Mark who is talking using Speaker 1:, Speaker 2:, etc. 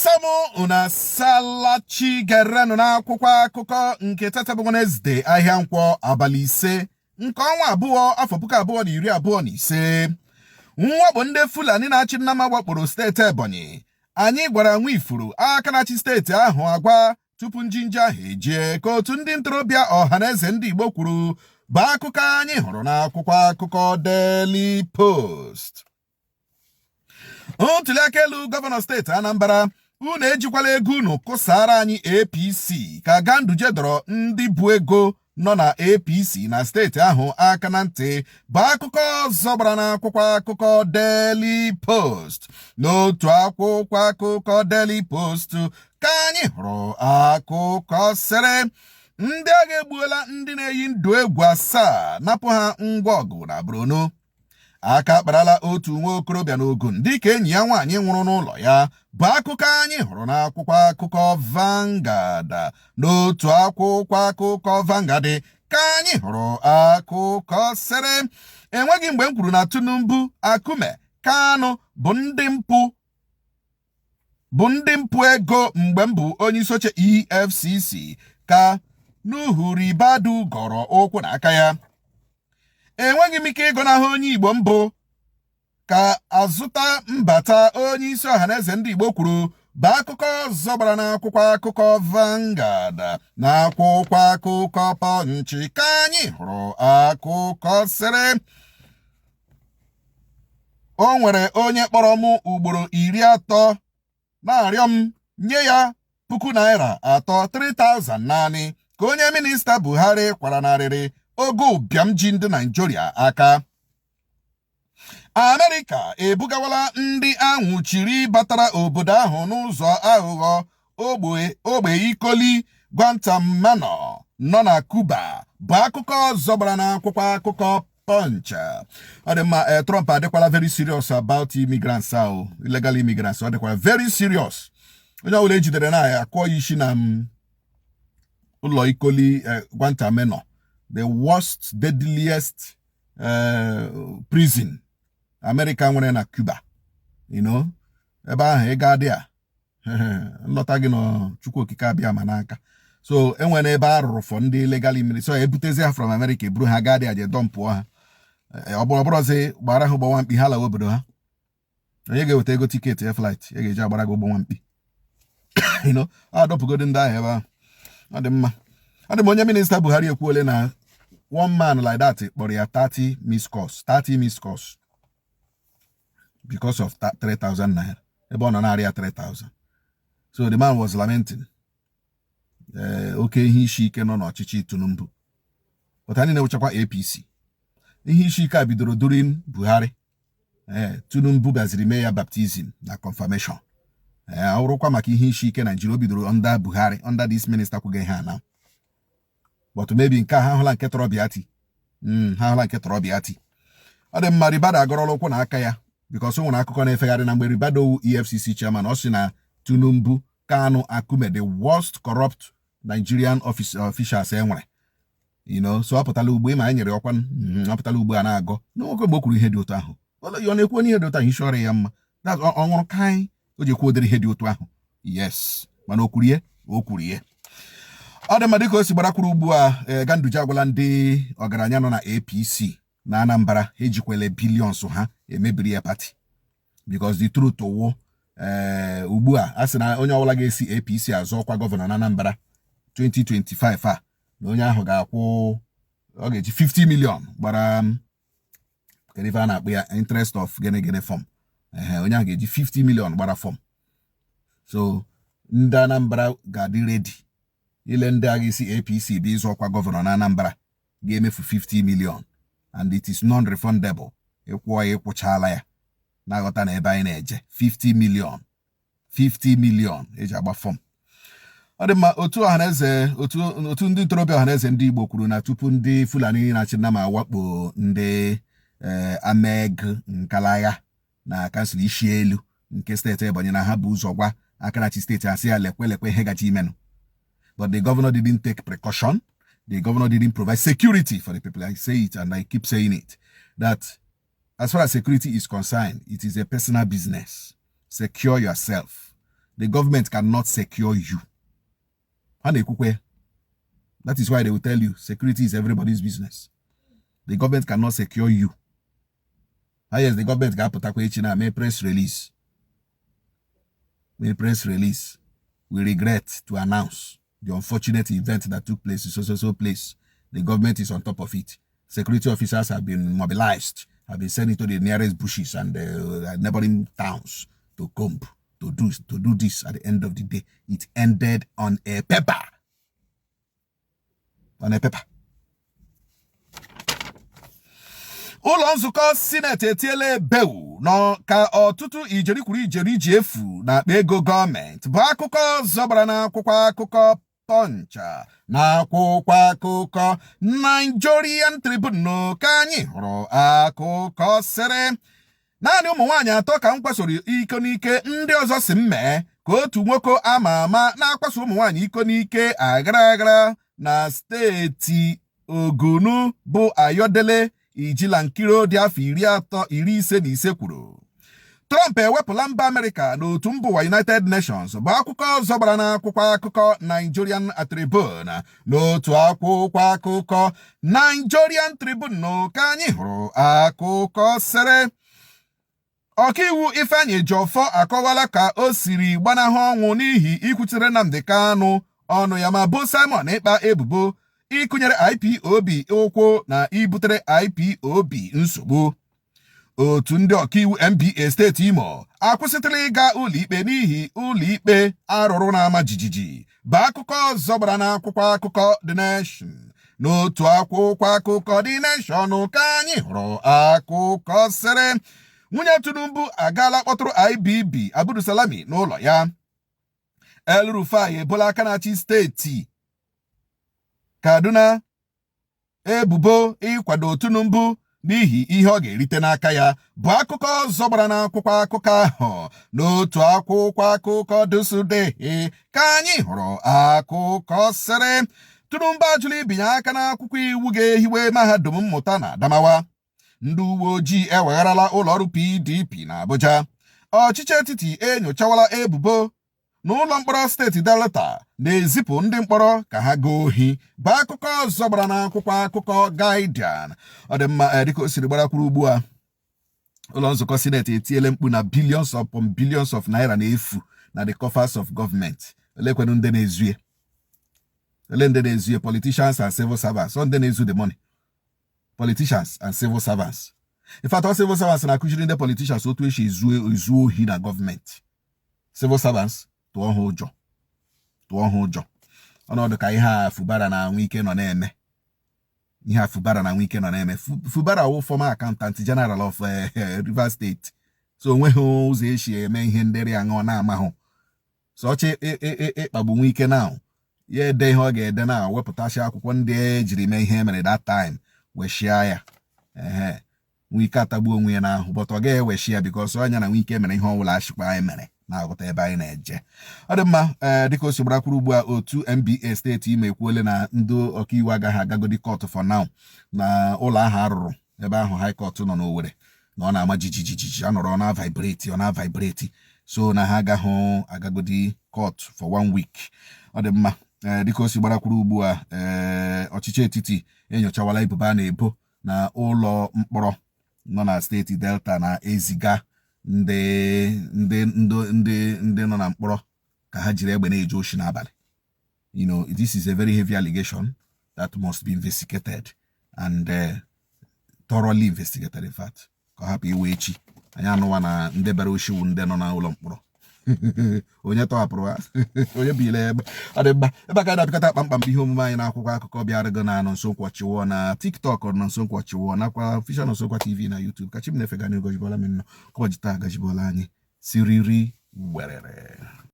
Speaker 1: Samu una salachi gerenu na akwụkwọ akụkọ nke tata bụ Wednezdee ahịa Nkwo abalị 5 nke ọnwa abụọ afọ 2025. Mwakpo ndị Fulani na-achị Nnama wakporo steeti Ebonyi. Anyị gwara Nwifuru aka na-achị steeti ahụ agwa tupu njinji ahụ ejie ka otu ndị ntorobịa ọhaneze ndị Igbo kwuru bụ akụkọ anyị hụrụ n'akwụkwọ akụkọ Daily Post. Ntuliaka elu gọvanọ steeti Anambra, unu ejikwala ego unu kụsara anyị APC ka Ganduje dọrọ ndị bụ ego nọ na APC na steeti ahụ aka na ntị bụ akụkọ ọzọ gbara n'akwụkwọ akụkọ Daily Post. N'otu akwụkwọ akụkọ Daily Post ka anyị hụrụ akụkọ sịrị ndị agha egbuola ndị na-eyi ndụ egwu 7 napụ ha ngwa ọgụ na Borno. Aka akparala otu nwa okorobịa n'Ogun dịka enyi ya nwaanyị nwụrụ n'ụlọ ya bụ akụkọ anyị hụrụ n'akwụkwọ akụkọ Vanguard. N'otu akwụkwọ akụkọ Vanguard ka anyị hụrụ akụkọ sịrị enweghị mgbe m kwuru na Tinubu, Akume, Kanu bụ ndị mpụ ego mgbe m bụ onye isi oche EFCC ka Nuhu Ribadu gọrọ ụkwụ n'aka ya. Enweghị m ike ịgọnahụ onye Igbo mbụ ka azụta mbata onye isi ọhaneze ndị Igbo kwuru bụ akụkọ ọzọ gbara n'akwụkwọ akụkọ Vanguard. N'akwụkwọ akụkọ Punch ka anyị hụrụ akụkọ sịrị o nwere onye kpọrọ m ugboro 30 na-arịọ m nye ya Naira 3,000 naanị ka onye minista Buhari kwara narịrị ogo ụbịam ji ndị Naịjirịa aka. Amerịka ebugawala ndị anwụchiri batara obodo ahụ n'ụzọ aghụghọ ogbe Ikoli Guantanamo nọ na Cuba bụ akụkọ ọzọ gbara n'akwụkwọ akụkọ Punch. Ọ dị mma, Trump adịkwala very serious about immigrants ahụ, illegal immigrants. Ọ dịkwala very serious. Onye ọbụla ejidere na ya akụọ ya isi na ụlọ Ikoli Guantanamo, the worst, deadliest prison America nwere na Cuba. Ebe ahụ ị ga-adị a nlọta gị na Chukwu okike abịa ma n'aka. So enwere ebe a rụrụ fọ ndị illegal immigrants. So ebutezi ha from America eburu ha ga-adị aje dọmpụọ ha. Ọ bụrụzi gbara ha ụgbọ nwamkpi ha lawa obodo ha. Onye ga-eweta ego tiketi flight ya ga-eji agbara gị ụgbọ nwamkpi. Adọpụgodo ndị ahụ ebe ahụ. Ọ dị mma. Onye minista Buhari ekwuole na one man like that kpọrọ ya 30 missed calls because of 3,000 naira. Ebe ọ nọ narị ya 3,000. So the man was lamenting oke ihe isi ike nọ n'ọchịchị Tinubu. But anyị na-ewechakwa APC. Ihe isi ike a bidoro during Buhari. Tinubu baziri mee ya baptism na confirmation. Ọrụkwa maka ihe isi ike Nigeria bidoro under Buhari, under this minister kwuge ha na. But maybe nke ha hụla nke tọrọ bịati. Ọ dị mma, Ribadu agọrọla ụkwụ n'aka ya because o nwere akụkọ na-efegharị na mgbe Ribadu EFCC chairman ọ sị na Tinubu, Kanu, Akume the worst corrupt Nigerian officials enwere. So apụtala ugbo ma anyị nyere ọkwa apụtala ugbo a na-agọ n'oge mgbe o kwuru ihe dị otu ahụ. Ọ na-ekwu ihe dị otu ahụ isi ọrụ ya mma. Ọ nwụrụ kaị o ji ekwu ụdịrị ihe dị otu ahụ. Yes, mana o kwuru ihe. Ọ dị mma, dịka o si gbarakwuru ugbu a Ganduje agwala ndị ọgaranya nọ na APC na Anambra ejikwele billions ha emebiri ya pati because the truth wụ ugbu a sị na onye ọbụla ga-esi APC azọ ọkwa gọvanọ na Anambra 2025 a na onye ahụ ga-akwụ ọ ga-eji 50 million gbara kerive a na-akpụ ya interest of gene form. Onye ahụ ga-eji 50 million gbara form. So ndị Anambra ga-adị ready ile ndị agha isi APC bụ ịzọ ọkwa gọvanọ na Anambra ga-emefu 50 million and it is non-refundable. Ịkwụọ ya ịkwụchala ya na-aghọta na ebe anyị na-eje 50 million eji agba fọm. Ọ dị mma, otu ndị ntorobịa ọhaneze ndị Igbo kwuru na tupu ndị Fulani na-achị Nnama wakpo ndị Ameg Nkalaya na kansụl Ishielu nke steeti Ebonyi na ha bụ ụzọ gwa aka na-achị steeti asị ya lekwe ihe gaji imenụ. But the governor didn't take precaution. The governor didn't provide security for the people. I say it and I keep saying it. That as far as security is concerned, it is a personal business. Secure yourself. the government cannot secure you. That is why they will tell you security is everybody's business. The government cannot secure you. Yes, the government got to make press release. May press release. We regret to announce the unfortunate event that took place in so place. The government is on top of it. Security officers have been mobilized, have been sent into the nearest bushes and neighboring towns to comb, to do this. At the end of the day, it ended on a paper. On a paper. Ụlọ nzukọ Senate etiele bewu no ka ọtụtụ ijeri kwuru ijeri ji efu na akpa ego gọọmenti bụ akụkọ zọbara na akwụkwọ akụkọ Punch na akwụkwọ akụkọ Nigerian Tribune ka anyị hụrụ akụkọ sịrị naanị ụmụ nwaanyị atọ ka kwasoro iko n'ike ndị ọzọ si mmee ka otu nwoke ama ama na-akwaso ụmụ nwaanyị iko n'ike agara na steeti Ogunu bụ Ayodele Ijila Nkiro dị afọ 50 kwuru. Trump ewepụla mba Amerịka n'otu mba ụwa United Nations bụ akụkọ zọbara na akwụkwọ akụkọ Nigerian Tribune. N'otu akwụkwọ akụkọ Nigerian Tribune ka anyị hụrụ akụkọ sịrị ọkaiwu Ifeanyi Ejiofor akọwala ka o siri gbanahụ ọnwụ n'ihi ikwutere Nnamdi Kanu ọnụ ya ma bụ Simon Ekpa ebubo ịkụnyere IPOB ụkwụ na ibutere IPOB nsogbu. Otu ndị ọkaiwu NBA steeti Imo akwụsịtụla ịga ụlọikpe n'ihi ụlọikpe arụrụ na-ama jijiji bụ akụkọ zọbara na akwụkwọ akụkọ The Nation. N'otu akwụkwọ akụkọ The Nation ka anyị hụrụ akụkọ sịrị nwunye Tinubu agaala kpọtụrụ IBB Abdulsalami n'ụlọ ya. El Rufai ebola aka na-achị steeti Kaduna ebubo ịkwado Tinubu n'ihi ihe ọ ga-erite n'aka ya bụ akụkọ zọbara na akwụkwọ akụkọ ahụ. N'otu akwụkwọ akụkọ Dusudee ka anyị hụrụ akụkọ sịrị Tinubu ajụla ibinye aka n'akwụkwọ iwu ga-ehiwe mahadum mmụta na Adamawa. Ndị uwe ojii ewegharala ụlọọrụ PDP na Abuja. Ọchịchị etiti enyochawala ebubo n'ụlọ mkpọrọ steeti Delta na-ezipụ ndị mkpọrọ ka ha gaa ohi bụ akụkọ zọbara na akwụkwọ akụkọ Guardian. Ọ dị mma dịka o siri gbarakwuru ugbu a ụlọ nzukọ Senate etiele mkpu na billions upon billions of naira na-efu na the coffers of government. Olekwenu ndị na-ezuye politicians and civil servants. Ndị na-ezu the money, politicians and civil servants. In fact, all civil servants na-akụziri ndị politicians otu esi ezu ohi na gọọmenti. Civil servants tụọ ha ụjọ. Ọnọdụ ka ihe a Fubara na Nwike nọ na-eme. Fubara wụ former accountant general of Rivers State. So onweghị ụzọ esi eme ihe ndịrị aṅụ na-amahụ. So ọchị ịkpagbu Nwike na ya ede ihe ọ ga-ede na wepụtachi akwụkwọ ndị ejiri mee ihe mere that time weshia ya. Nwike atagbuo onwe ya n'ahụ but ọ ga-eweshi ya because onye na Nwike mere ihe ọbụla achịkwa anyị mere na-aghọta ebe anyị na-eje. Ọ dị mma dịka o si gbarakwuru ugbu a otu NBA steeti Imo ekwuole na ndị ọkaiwu agaghị agagodi court for now na ụlọ ahụ arụrụ ebe ahụ High Court nọ n'Owerri na ọ na-ama jijiji anọrọ ọ na-vibrate so na ha agaghị agagodi court for 1 week. Ọ dị mma dịka o si gbarakwuru ugbu a ọchịchị etiti enyochawala ebubo a na-ebo na ụlọ mkpọrọ nọ na steeti Delta na-eziga ndị nọ na mkpọrọ ka ha jiri egbe na-eje oshi n'abalị. This is a very heavy allegation that must be investigated and thoroughly investigated. In fact, ka hapụ iwe echi anyị anụwa na ndị bara oshiwu ndị nọ na ụlọ mkpọrọ. Onye tọhapụrụ onye bile ebe ọ dị mba ebe aka na-apịkọta kpamkpam bụ ihe omume anyị n'akwụkwọ akụkọ bịarịgo na Nonso Nkwo na TikTok na Nonso Nkwo nakwa official Nonso Nkwo TV na YouTube. Ka Chimnefe ga na-egojibola m nnọọ ka ọjị taa gajibola anyị siriri werere.